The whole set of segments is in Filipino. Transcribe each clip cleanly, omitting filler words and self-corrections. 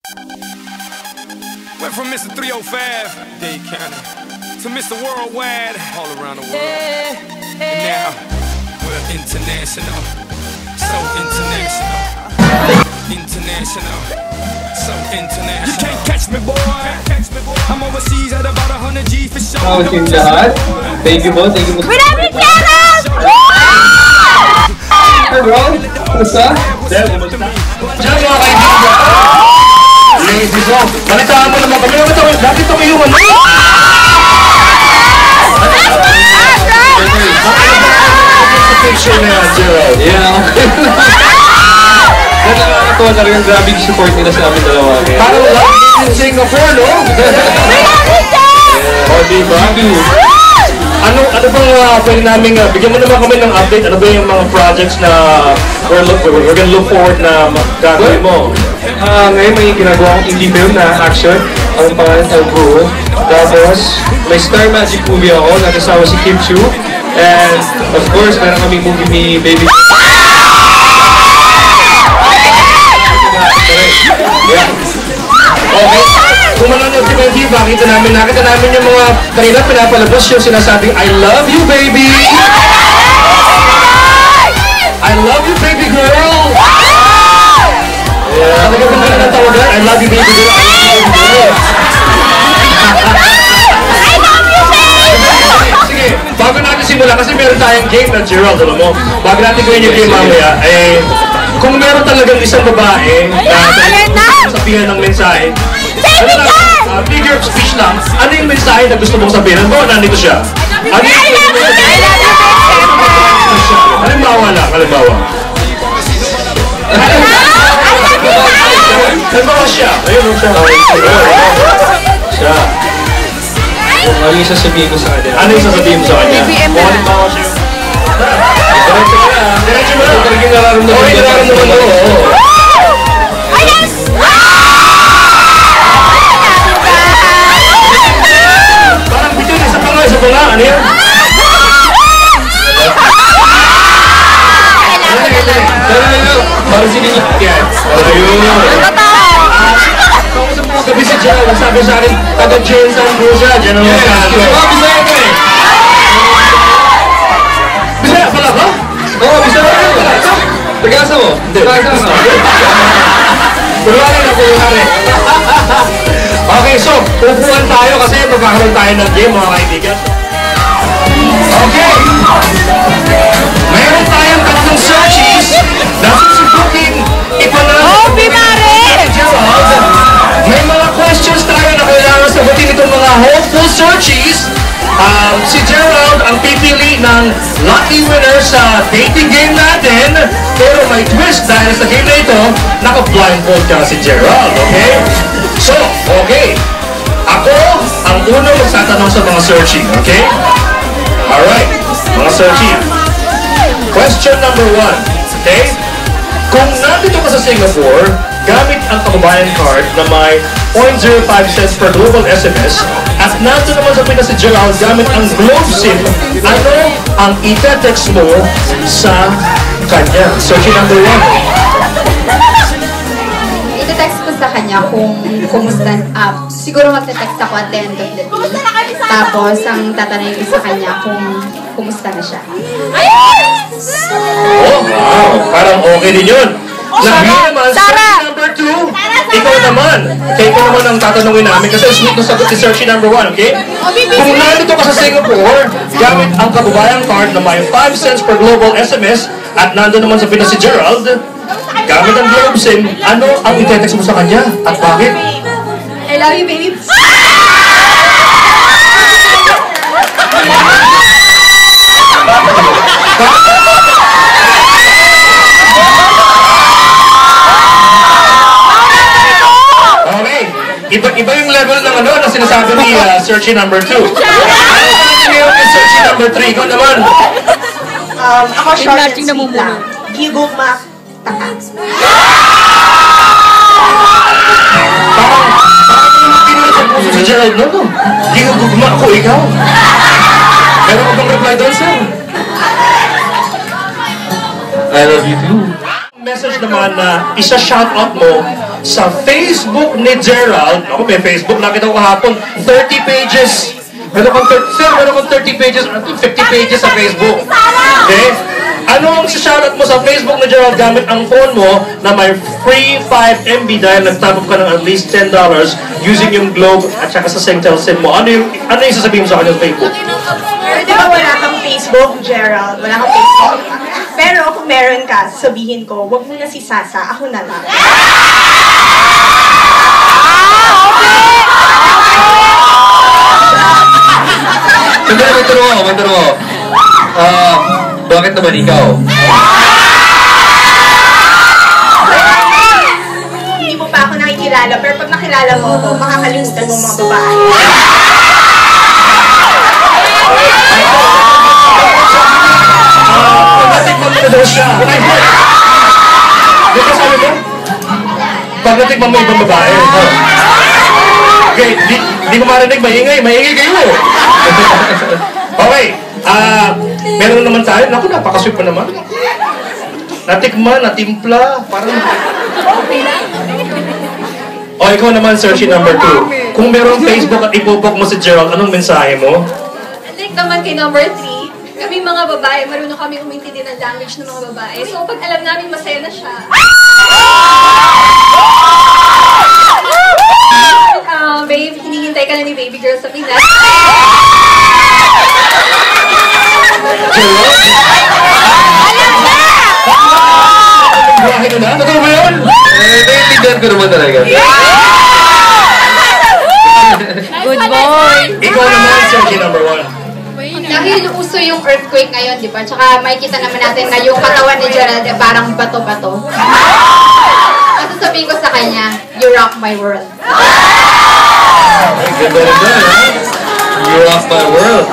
Went from Mr. 305, Dade County, to Mr. Worldwide, all around the world. And now, we're international, so international. International, so international. You can't catch me, boy. I'm overseas at about 100 G for sure. How's yung lahat? Thank you po, thank you po. We love you, Gerald! Hey bro, kumusta? Diyan mga kaibigan. Ladies off. Balitaan mo naman kami. Dati tumiyuhan mo. Picture na yan, Gerald. Yeah. Nakakatawa talagang grabing support nila sa amin dalawa. Parang lang in Singapore, no? Oh, diba? Ano bang pwede namin, bigyan mo naman kami ng update, ano ba yung mga projects na we're gonna look forward na gagawin mo? Ngayon may ginagawa akong indie film na action, ang pangalan El Burro. Tapos, may Star Magic movie ako, nakasawa si Kim Chu. And, of course, meron kaming movie ni Baby. Yeah. Okay. Kung manonood si Benji, nakita namin yung mga kanina pinapalabas yung sinasabing I love you, baby! I love you, baby girl! Yeah. Talaga kung ano ng tawagan, I love you, baby girl! I love you, baby girl! Sige, bago natin simula, kasi meron tayong game na Gerald, alam mo. Bago natin gawin yung game mamaya, kung meron talagang isang babae na sabihan ng mensahe, ano lang, figure of speech lang, ano yung mensahe na gusto mong sabihin? Ano ba, nandito siya? Ano yung halimbawa lang, halimbawa. Halimbawa siya. Ayun, siya. Siya. Ano yung sasabihin ko sa kanya? Ano yung sasabihin mo sa kanya? O halimbawa siya. Diretso mo na. Diretso mo na. Talagang nararamdaman. Okay, nararamdaman mo. Parang bitin, isa pa nga. Ano yan? Parang siningit yan. Ayun. Kausap mo gabi si Gerald, sabi sa akin, taga-Jane San Rosa, General Castro. Bisaya ka eh! Bisaya pala ba? Oo, Bisaya ka. Tagasa mo? Hindi. Tagasa mo. Tulungan na po yung hari. Okay, so, upuan tayo kasi magkakaroon tayo ng game, mga kaibigan. Okay! Mayroon tayong tatlong searches na susubukin ipanalo ni Gerald. May mga questions tayo na kailangan sagutin itong mga hopeful searches. Si Gerald ang pipili ng lucky winner sa dating game natin. Pero may twist dahil sa game na ito, naka-blindfold ka si Gerald, okay? So, okay. Ako ang unang magtatanong sa mga searching, okay? Alright, mga searching. Question number 1, okay? Kung nandito ka sa Singapore, gamit ang kababayan card na may 0.05 cents per global SMS at nandito naman sa Pinas si Gerald gamit ang Globe SIM, ano ang ite-text mo sa kanya? Searching number 1. Ite-text ko sa kanya kung kumusta, siguro magte-text ako at the end of the day. Tapos, ang tatanungin ko sa kanya kung kumusta na siya. Oh, wow! Parang okay din yun. Labi naman, searching number 2, ikaw naman. Okay, ikaw naman ang tatanungin namin kasi sweet na sagot si searching number 1, okay? Kung nandito ka sa Singapore, gamit ang kababayang card na may 5 cents per global SMS at nandito naman sa Pinas si Gerald, gamit ang Globe SIM, ano ang ite-text mo sa kanya at bakit? I love you, baby. Iba yung level ng ano na sinasabi ni searching number 2. Ngayon yung searching number 3. Ikaw naman. Ako short and sweet lang. Gigugma. Parang pinulit ang puso si Gerald. No. Gigugma ako, ikaw. Meron ko bang reply doon, sir? I love you too. Message naman na isa-shoutout mo sa Facebook ni Gerald. Ako, may Facebook, nakita ko kahapon, 30 pages. Meron kang 30 pages, 50 pages sa Facebook. Okay? Ano ang shoutout mo sa Facebook ni Gerald gamit ang phone mo na may free 5 MB dahil nag-top up ka ng at least $10 using yung Globe at saka sa Singtel SIM mo? Ano yung sasabihin mo sa kanya sa Facebook? Di ba wala kang Facebook, Gerald? Wala kang Facebook. Pero kung meron ka, sabihin ko, wag mo na si Sasa, ako na lang. Magtanong ako. Bakit naman ikaw? Hindi mo pa ako nakikilala, pero pag nakilala mo ako, makakalimutan mo mga babae. Di ba sabi mo? Pag natikman mo ibang babae. Okay, di mo marinig, maingay kayo. Okay, meron naman tayo. Naku, napakasweet pa naman. Natikman, natimpla, parang... O, ikaw naman, search number 2. Kung merong Facebook at ipupok mo si Gerald, anong mensahe mo? Like naman kay number 3, kami mga babae, marunong kami umintindi ng language ng mga babae. So, pag alam namin masaya na siya, babe, hinihintay ka na ni baby girl sa Pinas. Buhay na? Totoo ba yun? Naiintindihan ko naman talaga. Good boy! Ikaw naman, search number 1. Dahil uso yung earthquake ngayon, di ba? Tsaka makikita naman natin na yung katawan ni Gerald parang bato-bato. At sasabihin ko sa kanya, you rock my world. Ganda rin ba, ha? You rock my world.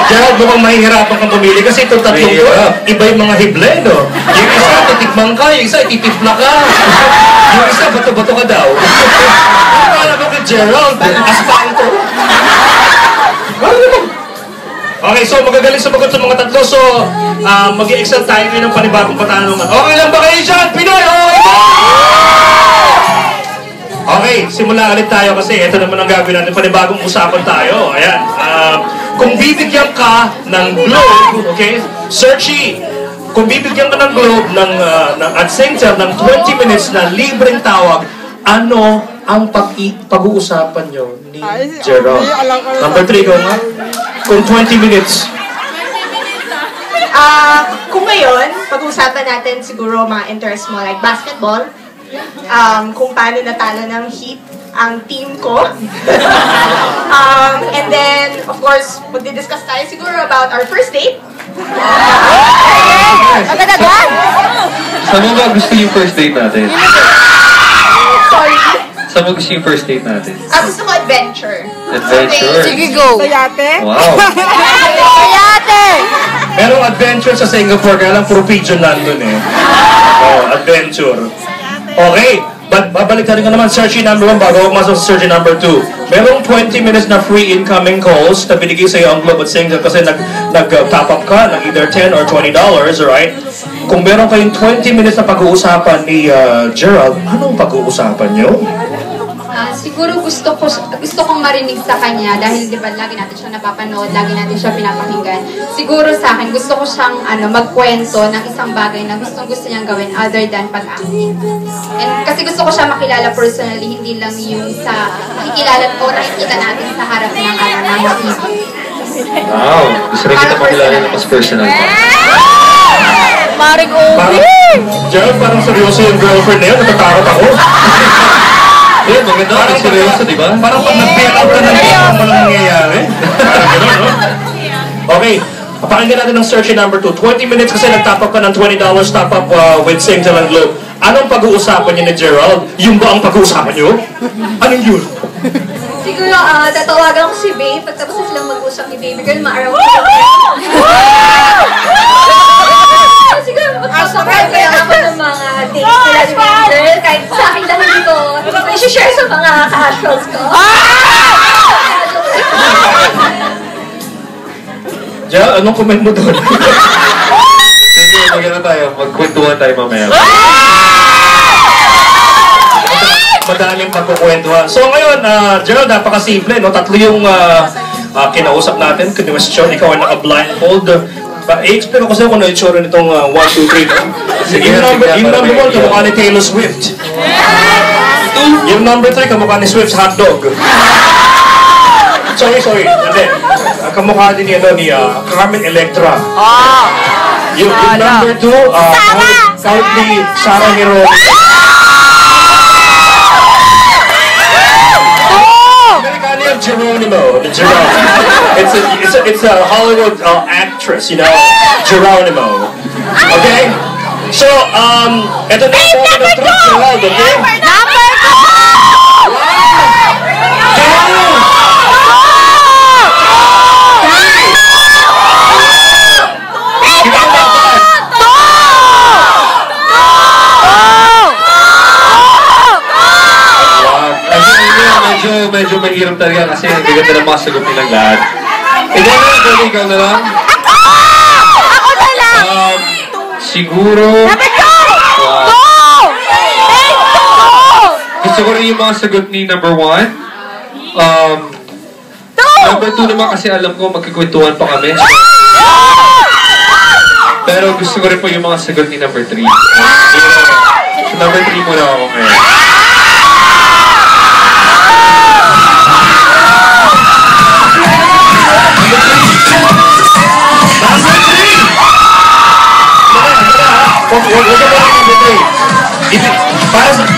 Gerald, mukhang mahihirapan kang pumili kasi itong tatlong ko, iba yung mga hible, no? Yung isa, titikman ka, yung isa, ititipla ka. Yung isa, bato-bato ka daw. Ano alam mo kay Gerald? Asfalto. Okay, so magagaling sumagot sa mga tatlo. So, mag-i-excel tayo ngayon ng panibagong patanungan. Okay lang ba kayo dyan? Pinoy! Okay, simula ulit tayo kasi ito naman ang gagawin natin. Panibagong usapan tayo. Ayan. Kung bibigyan ka ng Globe, okay? Searchy! Kung bibigyan ka ng Globe at Singtel ng 20 minutes na libreng tawag, ano ang pag-uusapan nyo ni Gerald? Number 3, ikaw nga. Kung 20 minutes. Kung ngayon, pag-uusapan natin siguro mga interest mo like basketball, kung paano natalo ng Heat ang team ko. And then, of course, magdi-discuss tayo siguro about our first date. Agad-agad! Saan mo ba gusto yung first date natin? Sorry. Saan mo gusto yung first date natin? Gusto ko adventure. Adventure? Sige, go! Wow! Merong adventure sa Singapore, kaya lang puro pigeon nandun eh. Oh, adventure. Okay, babalik na rin ka naman, searching number 1 bago masok sa searching number 2. Merong 20 minutes na free incoming calls na binigay sa'yo ang Globe at Singtel kasi nag-top up ka ng either $10 or $20, alright? Kung meron kayong 20 minutes na pag-uusapan ni Gerald, anong pag-uusapan nyo? Siguro gusto kong marinig sa kanya dahil di ba lagi natin siya napapanood, lagi natin siya pinapakinggan. Siguro sa akin, gusto ko siyang magkwento ng isang bagay na gustong-gusto niyang gawin other than pag-acting. And kasi gusto ko siya makilala personally, hindi lang yung sa nakikilala o nakikita natin sa harap ng TV. Wow! Gusto rin kita makilala na mas personal pa. Maring Obi! Gerald, parang seryoso yung girlfriend na yun, natatakot ako. Yeah, maganda ako seryoso, di ba? Parang pag nag-bail out ka ng girlfriend mo lang nangyayari. Parang gano'n, no? Okay, pakinggan natin ng search number 2. 20 minutes kasi nag-top up ka ng $20 top up with Singtel and Globe. Anong pag-uusapan niyo ni Gerald? Yung ba ang pag-uusapan niyo? Anong yun? Siguro, tatawagan ko si Babe. Pagtapos na silang mag-usap ni Baby Girl, maaraw ko. Siguro, magpapakal kaya ako ng mga dates nila ni Baby Girl. Kahit sa akin lang dito, i-share sa mga casuals ko. Ja, anong comment mo doon? Sige, maganda tayo. Magkwentuhan tayo mamaya. madaling pagkukwentuhan. So ngayon, Gerald, napakasimple, no? Tatlo yung kinausap natin, question, ikaw ay naka-blindfold. I-explain ko sa'yo kung ano yung tsura nitong 1, 2, 3. Yung number 1, kamukha ni Taylor Swift. Yung number 3, kamukha ni Swift's hotdog. Sorry. Hindi. Kamukha din niya ni Carmen Electra. Yung number 2, kahit ni Sarah Hero. Geronimo. It's a Hollywood actress, you know, Geronimo. Okay? So, ito na yung moment of truth, Gerald, okay? Number 2! Medyo mahirap talaga kasi hindi ganda ng mga sagot nilang lahat. Ikaw na lang. Ako na lang! Siguro... Gusto ko rin yung mga sagot ni number 1. Number 2 naman kasi alam ko magkikwentuhan pa kami. Pero gusto ko rin po yung mga sagot ni number 3. So number 3 muna ako ngayon.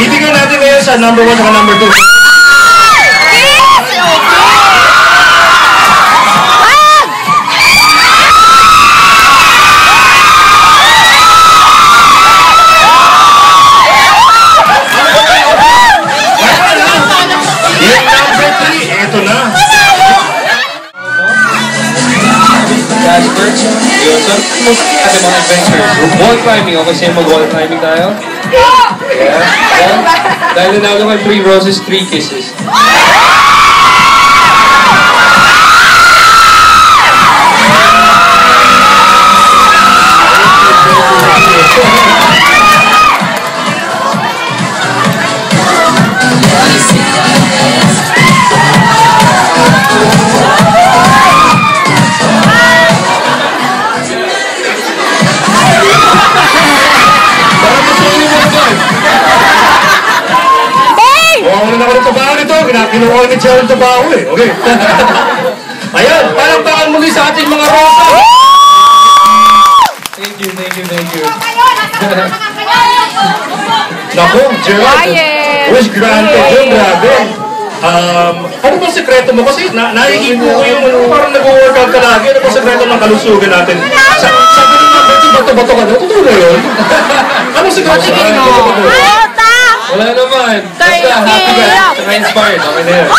Bibigyan natin ngayon sa number 1 at number 2. Yung number 3, eto na. Jasper, Joseph, ano mga adventures? Wall climbing, okay sa'yo mag-wall climbing tayo? Yeah. Dahil nanalo ka 3 roses, 3 kisses. Kinuha ni Gerald Tabaho eh. Okay. Ayan, palakpakan muli sa ating mga rosa. Thank you. Naku, Gerald. Wish granted yun, grabe. Ano bang sekreto mo? Kasi naihipo ko yung parang nag-workout ka lagi. Ano bang sekreto ng kalusugan natin? Sabi nyo nga, bato-bato ka daw. Totoo na yun? Anong sekreto sa akin? Wala naman. Basta happy ka. Saka inspired. Okay na yun.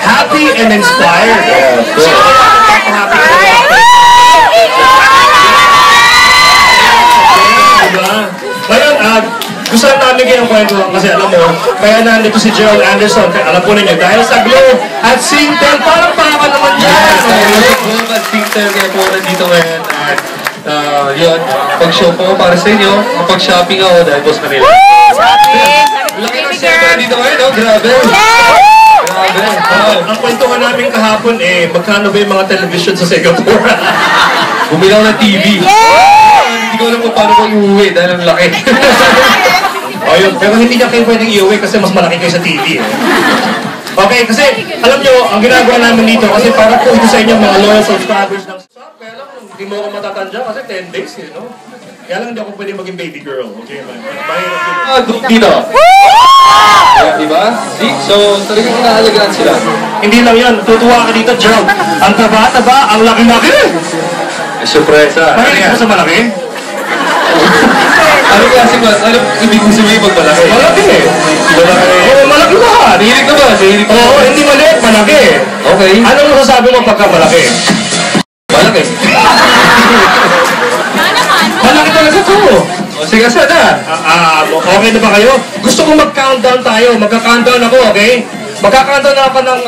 Happy and inspired. Sino kaya nagpapahappy ka na? Diba? Ngayon, gusto namin kayong kwento kasi alam mo, kaya nandito si Gerald Anderson. Alam po ninyo, dahil sa Glow at Singtel, parang paka naman dyan. Glow at Singtel, kaya po nandito ngayon. Yun, pag-show po para sa inyo, pag-shopping ako dahil boss Manila. Laki ng siyempre dito ngayon, no? Grabe. Ang kwento nga namin kahapon, magkano ba yung mga television sa Singapore? Bumilaw ng TV. Hindi ko alam kung paano ko iuwi dahil ang laki. Ayun, pero hindi niya kayo pwedeng iuwi kasi mas malaki kayo sa TV. Okay, kasi alam nyo, ang ginagawa namin dito, kasi para po ito sa inyo mga loyal subscribers ng shop, kaya lang, hindi mo ako matatanda kasi 10 days, you know? Kaya lang hindi ako pwede maging baby girl, okay? Mahirap yun. Dito. Diba? See? So, talagang inaalagaan sila. Hindi lang yan, tutuwa ka dito, Gerald. Ang taba-taba, ang laki-laki. Surpresa. Mahilig ka sa malaki? Ano kasi ba? Ano ibig mo sabihin pag malaki? Malaki eh. Malaki. Oo, malaki ba? Nahilig ka ba? Nahilig ka ba? Oo, hindi maliit, malaki. Okay. Anong masasabi mo pagka malaki? Malaki. Malaki talaga to. O sige, sana. Okay na ba kayo? Gusto kong mag-countdown tayo. Magka-countdown ako, okay? Magka-countdown ako ng...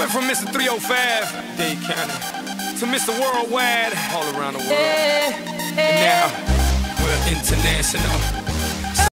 Went from Mr. 305, Dade County, to Mr. Worldwide, all around the world. And now, we're international.